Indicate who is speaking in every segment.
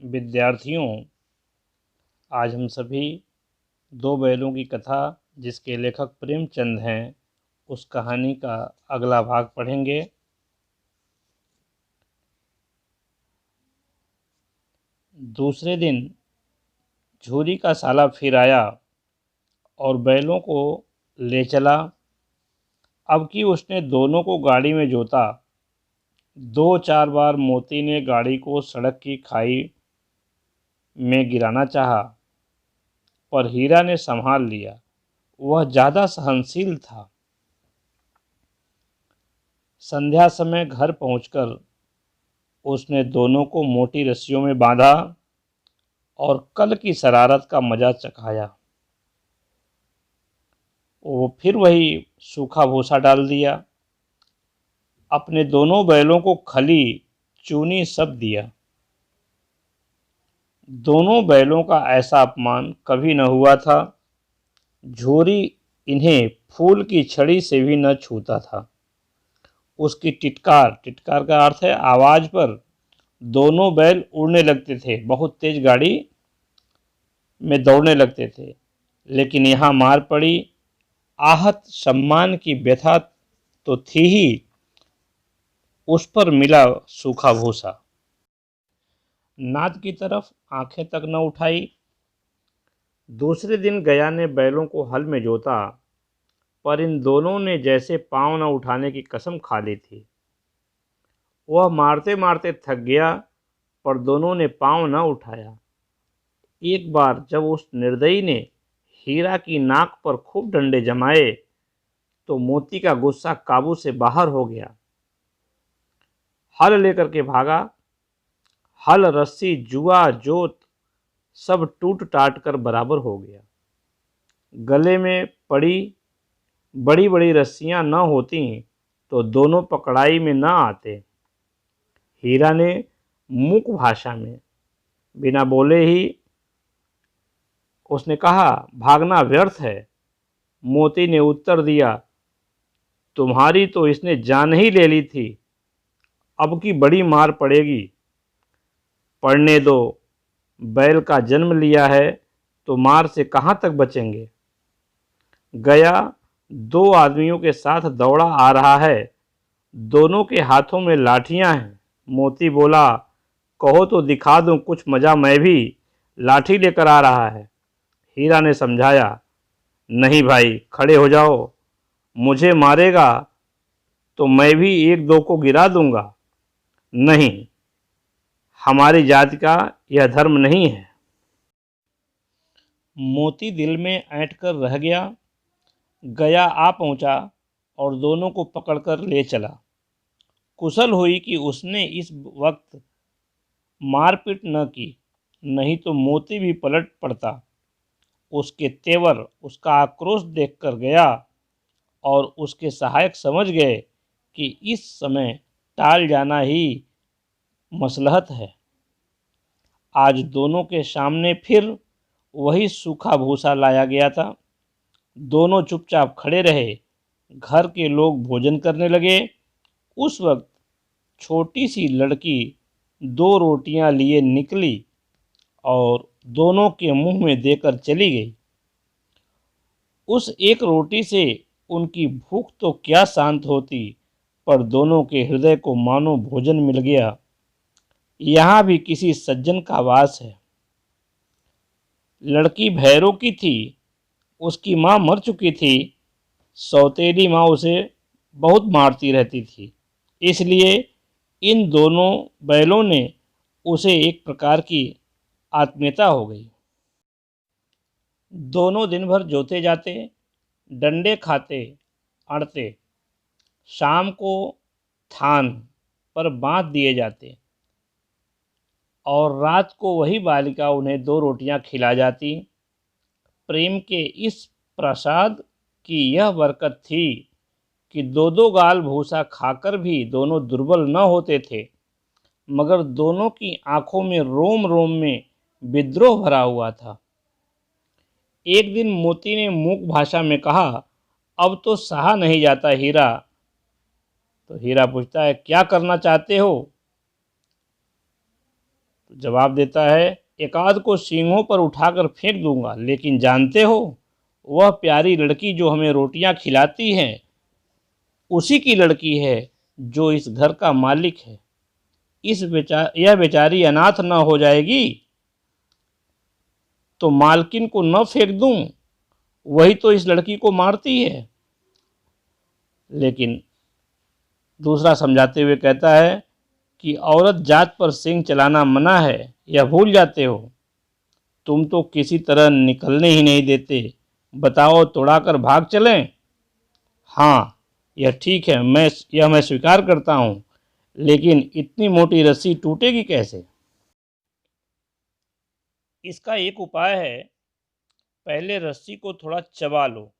Speaker 1: विद्यार्थियों, आज हम सभी दो बैलों की कथा, जिसके लेखक प्रेमचंद हैं, उस कहानी का अगला भाग पढ़ेंगे। दूसरे दिन झूरी का साला फिर आया और बैलों को ले चला। अब कि उसने दोनों को गाड़ी में जोता। 2-4 बार मोती ने गाड़ी को सड़क की खाई में गिराना चाहा, पर हीरा ने संभाल लिया। वह ज़्यादा सहनशील था। संध्या समय घर पहुंचकर उसने दोनों को मोटी रस्सियों में बांधा और कल की शरारत का मजा चखाया। वो फिर वही सूखा भूसा डाल दिया। अपने दोनों बैलों को खली, चूनी सब दिया। दोनों बैलों का ऐसा अपमान कभी न हुआ था। झूरी इन्हें फूल की छड़ी से भी न छूता था। उसकी टिटकार का अर्थ है आवाज पर दोनों बैल उड़ने लगते थे, बहुत तेज गाड़ी में दौड़ने लगते थे। लेकिन यहाँ मार पड़ी। आहत सम्मान की व्यथा तो थी ही, उस पर मिला सूखा भूसा। नाद की तरफ आंखें तक न उठाई। दूसरे दिन गया ने बैलों को हल में जोता, पर इन दोनों ने जैसे पांव न उठाने की कसम खा ली थी। वह मारते मारते थक गया, पर दोनों ने पांव न उठाया। एक बार जब उस निर्दयी ने हीरा की नाक पर खूब डंडे जमाए, तो मोती का गुस्सा काबू से बाहर हो गया। हल लेकर के भागा। हल, रस्सी, जुआ, जोत सब टूट टाट कर बराबर हो गया। गले में पड़ी बड़ी बड़ी रस्सियां न होती तो दोनों पकड़ाई में न आते। हीरा ने मूक भाषा में बिना बोले ही उसने कहा, भागना व्यर्थ है। मोती ने उत्तर दिया, तुम्हारी तो इसने जान ही ले ली थी, अब की बड़ी मार पड़ेगी। पढ़ने दो, बैल का जन्म लिया है तो मार से कहाँ तक बचेंगे। गया 2 आदमियों के साथ दौड़ा आ रहा है। दोनों के हाथों में लाठियां हैं। मोती बोला, कहो तो दिखा दूं कुछ मजा, मैं भी लाठी लेकर आ रहा है। हीरा ने समझाया, नहीं भाई, खड़े हो जाओ। मुझे मारेगा तो मैं भी 1-2 को गिरा दूंगा। नहीं, हमारी जाति का यह धर्म नहीं है। मोती दिल में ऐंठ कर रह गया। गया आ पहुंचा और दोनों को पकड़कर ले चला। कुशल हुई कि उसने इस वक्त मारपीट न की, नहीं तो मोती भी पलट पड़ता। उसके तेवर, उसका आक्रोश देखकर गया और उसके सहायक समझ गए कि इस समय टाल जाना ही मसलहत है। आज दोनों के सामने फिर वही सूखा भूसा लाया गया था। दोनों चुपचाप खड़े रहे। घर के लोग भोजन करने लगे। उस वक्त छोटी सी लड़की 2 रोटियां लिए निकली और दोनों के मुंह में देकर चली गई। उस एक रोटी से उनकी भूख तो क्या शांत होती, पर दोनों के हृदय को मानो भोजन मिल गया। यहाँ भी किसी सज्जन का वास है। लड़की भैरों की थी। उसकी माँ मर चुकी थी। सौतेली माँ उसे बहुत मारती रहती थी। इसलिए इन दोनों बैलों ने उसे एक प्रकार की आत्मीयता हो गई। दोनों दिन भर जोते जाते, डंडे खाते, अड़ते। शाम को थान पर बांध दिए जाते और रात को वही बालिका उन्हें 2 रोटियां खिला जाती। प्रेम के इस प्रसाद की यह बरकत थी कि 2-2 गाल भूसा खाकर भी दोनों दुर्बल न होते थे, मगर दोनों की आंखों में रोम रोम में विद्रोह भरा हुआ था। एक दिन मोती ने मूक भाषा में कहा, अब तो सहा नहीं जाता हीरा। तो हीरा पूछता है, क्या करना चाहते हो। जवाब देता है, एक आध को सींगों पर उठाकर फेंक दूंगा, लेकिन जानते हो, वह प्यारी लड़की जो हमें रोटियां खिलाती है उसी की लड़की है जो इस घर का मालिक है। यह बेचारी अनाथ न हो जाएगी तो मालकिन को न फेंक दूं, वही तो इस लड़की को मारती है। लेकिन दूसरा समझाते हुए कहता है कि औरत जात पर सींग चलाना मना है, यह भूल जाते हो। तुम तो किसी तरह निकलने ही नहीं देते। बताओ, तोड़ाकर भाग चलें? हाँ, यह ठीक है, मैं स्वीकार करता हूँ, लेकिन इतनी मोटी रस्सी टूटेगी कैसे? इसका एक उपाय है, पहले रस्सी को थोड़ा चबा लो,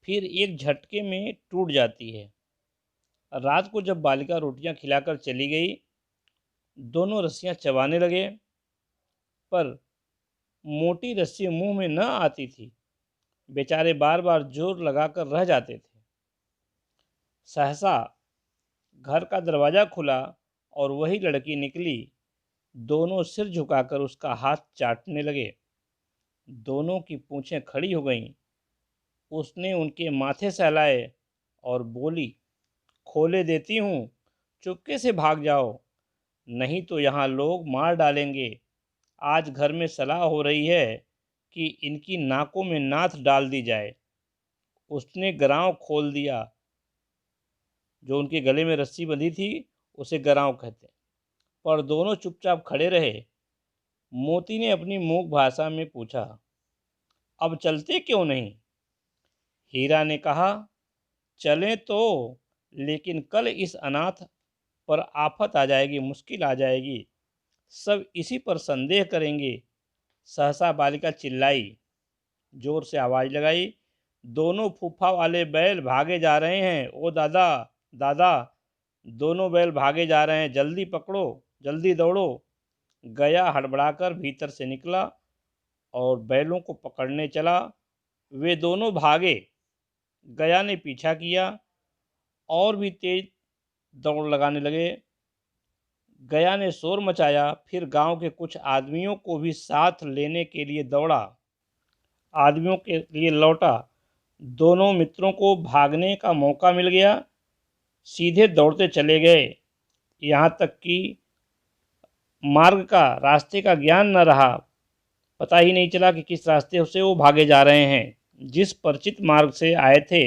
Speaker 1: फिर एक झटके में टूट जाती है। रात को जब बालिका रोटियां खिलाकर चली गई, दोनों रस्सियां चबाने लगे, पर मोटी रस्सी मुंह में न आती थी। बेचारे बार बार जोर लगाकर रह जाते थे। सहसा घर का दरवाज़ा खुला और वही लड़की निकली। दोनों सिर झुकाकर उसका हाथ चाटने लगे। दोनों की पूंछें खड़ी हो गईं। उसने उनके माथे सहलाए और बोली, खोले देती हूँ, चुपके से भाग जाओ, नहीं तो यहाँ लोग मार डालेंगे। आज घर में सलाह हो रही है कि इनकी नाकों में नाथ डाल दी जाए। उसने गराँव खोल दिया। जो उनके गले में रस्सी बंधी थी उसे गराँव कहते। पर दोनों चुपचाप खड़े रहे। मोती ने अपनी मूक भाषा में पूछा, अब चलते क्यों नहीं? हीरा ने कहा, चलें तो, लेकिन कल इस अनाथ पर आफत आ जाएगी, मुश्किल आ जाएगी, सब इसी पर संदेह करेंगे। सहसा बालिका चिल्लाई, जोर से आवाज़ लगाई, दोनों फूफा वाले बैल भागे जा रहे हैं। ओ दादा, दादा, दोनों बैल भागे जा रहे हैं, जल्दी पकड़ो, जल्दी दौड़ो। गया हड़बड़ाकर भीतर से निकला और बैलों को पकड़ने चला। वे दोनों भागे। गया ने पीछा किया और भी तेज दौड़ लगाने लगे। गया ने शोर मचाया, फिर गांव के कुछ आदमियों को भी साथ लेने के लिए दौड़ा, आदमियों के लिए लौटा। दोनों मित्रों को भागने का मौका मिल गया। सीधे दौड़ते चले गए, यहाँ तक कि मार्ग का, रास्ते का ज्ञान न रहा। पता ही नहीं चला कि किस रास्ते से वो भागे जा रहे हैं। जिस परिचित मार्ग से आए थे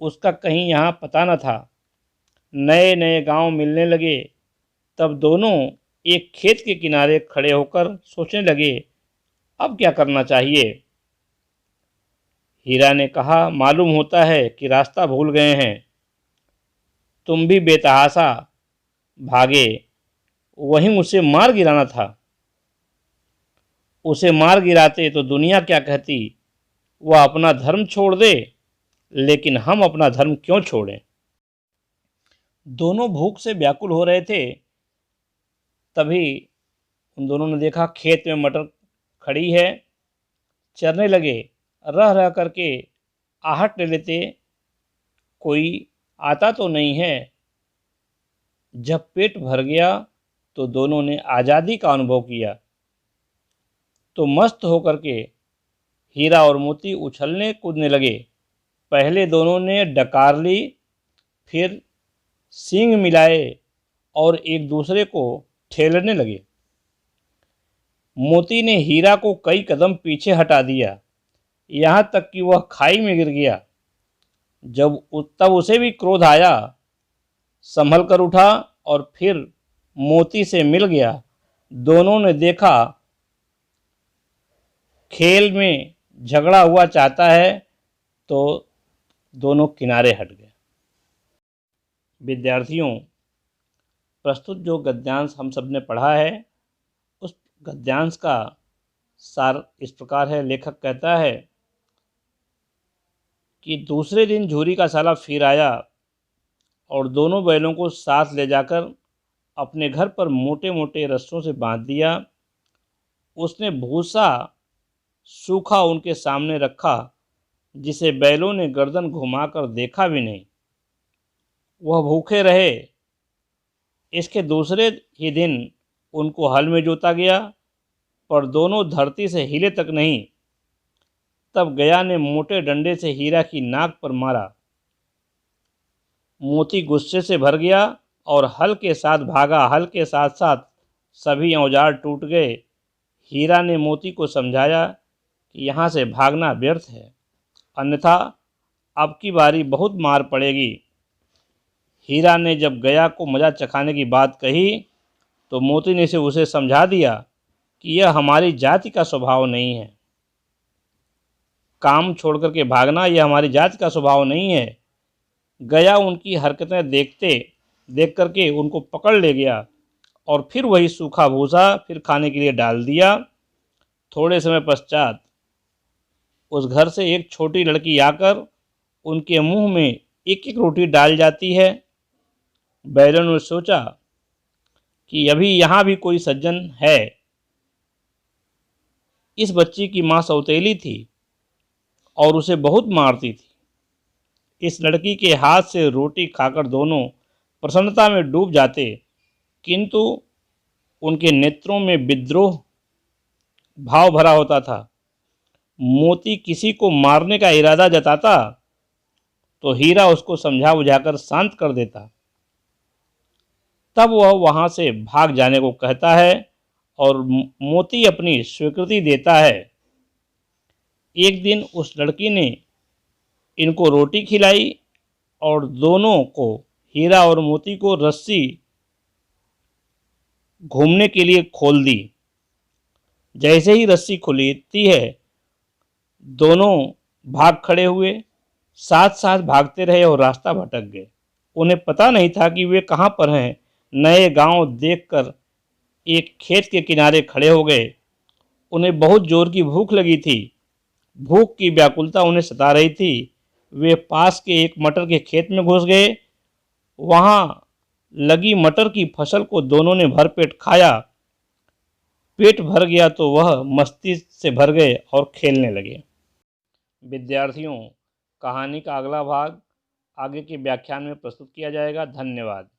Speaker 1: उसका कहीं यहाँ पता न था। नए नए गांव मिलने लगे। तब दोनों एक खेत के किनारे खड़े होकर सोचने लगे, अब क्या करना चाहिए। हीरा ने कहा, मालूम होता है कि रास्ता भूल गए हैं। तुम भी बेतहाशा भागे, वहीं उसे मार गिराना था। उसे मार गिराते तो दुनिया क्या कहती। वह अपना धर्म छोड़ दे, लेकिन हम अपना धर्म क्यों छोड़ें। दोनों भूख से व्याकुल हो रहे थे। तभी उन दोनों ने देखा खेत में मटर खड़ी है। चरने लगे। रह रह करके आहट ले लेते, कोई आता तो नहीं है। जब पेट भर गया तो दोनों ने आज़ादी का अनुभव किया। तो मस्त होकर के हीरा और मोती उछलने कूदने लगे। पहले दोनों ने डकार ली, फिर सींग मिलाए और एक दूसरे को ठेलने लगे। मोती ने हीरा को कई कदम पीछे हटा दिया, यहाँ तक कि वह खाई में गिर गया। तब उसे भी क्रोध आया, संभल कर उठा और फिर मोती से मिल गया। दोनों ने देखा खेल में झगड़ा हुआ चाहता है, तो दोनों किनारे हट गए। विद्यार्थियों, प्रस्तुत जो गद्यांश हम सब ने पढ़ा है, उस गद्यांश का सार इस प्रकार है। लेखक कहता है कि दूसरे दिन झूरी का साला फिर आया और दोनों बैलों को साथ ले जाकर अपने घर पर मोटे मोटे रस्सों से बांध दिया। उसने भूसा सूखा उनके सामने रखा, जिसे बैलों ने गर्दन घुमाकर देखा भी नहीं। वह भूखे रहे। इसके दूसरे ही दिन उनको हल में जोता गया, पर दोनों धरती से हिले तक नहीं। तब गया ने मोटे डंडे से हीरा की नाक पर मारा। मोती गुस्से से भर गया और हल के साथ भागा। हल के साथ साथ सभी औजार टूट गए। हीरा ने मोती को समझाया कि यहाँ से भागना व्यर्थ है, अन्यथा अब की बारी बहुत मार पड़ेगी। हीरा ने जब गया को मजा चखाने की बात कही तो मोती ने से उसे समझा दिया कि यह हमारी जाति का स्वभाव नहीं है। काम छोड़ करके भागना यह हमारी जाति का स्वभाव नहीं है। गया उनकी हरकतें देख करके उनको पकड़ ले गया और फिर वही सूखा भूसा फिर खाने के लिए डाल दिया। थोड़े समय पश्चात उस घर से एक छोटी लड़की आकर उनके मुंह में एक एक रोटी डाल जाती है। बैरन ने सोचा कि अभी यहाँ भी कोई सज्जन है। इस बच्ची की माँ सौतेली थी और उसे बहुत मारती थी। इस लड़की के हाथ से रोटी खाकर दोनों प्रसन्नता में डूब जाते, किंतु उनके नेत्रों में विद्रोह भाव भरा होता था। मोती किसी को मारने का इरादा जताता तो हीरा उसको समझा बुझाकर शांत कर देता। तब वह वहाँ से भाग जाने को कहता है और मोती अपनी स्वीकृति देता है। एक दिन उस लड़की ने इनको रोटी खिलाई और दोनों को, हीरा और मोती को, रस्सी घूमने के लिए खोल दी। जैसे ही रस्सी खुलती है दोनों भाग खड़े हुए, साथ साथ भागते रहे और रास्ता भटक गए। उन्हें पता नहीं था कि वे कहाँ पर हैं। नए गांव देखकर एक खेत के किनारे खड़े हो गए। उन्हें बहुत जोर की भूख लगी थी। भूख की व्याकुलता उन्हें सता रही थी। वे पास के एक मटर के खेत में घुस गए। वहाँ लगी मटर की फसल को दोनों ने भरपेट खाया। पेट भर गया तो वह मस्ती से भर गए और खेलने लगे। विद्यार्थियों, कहानी का अगला भाग आगे के व्याख्यान में प्रस्तुत किया जाएगा। धन्यवाद।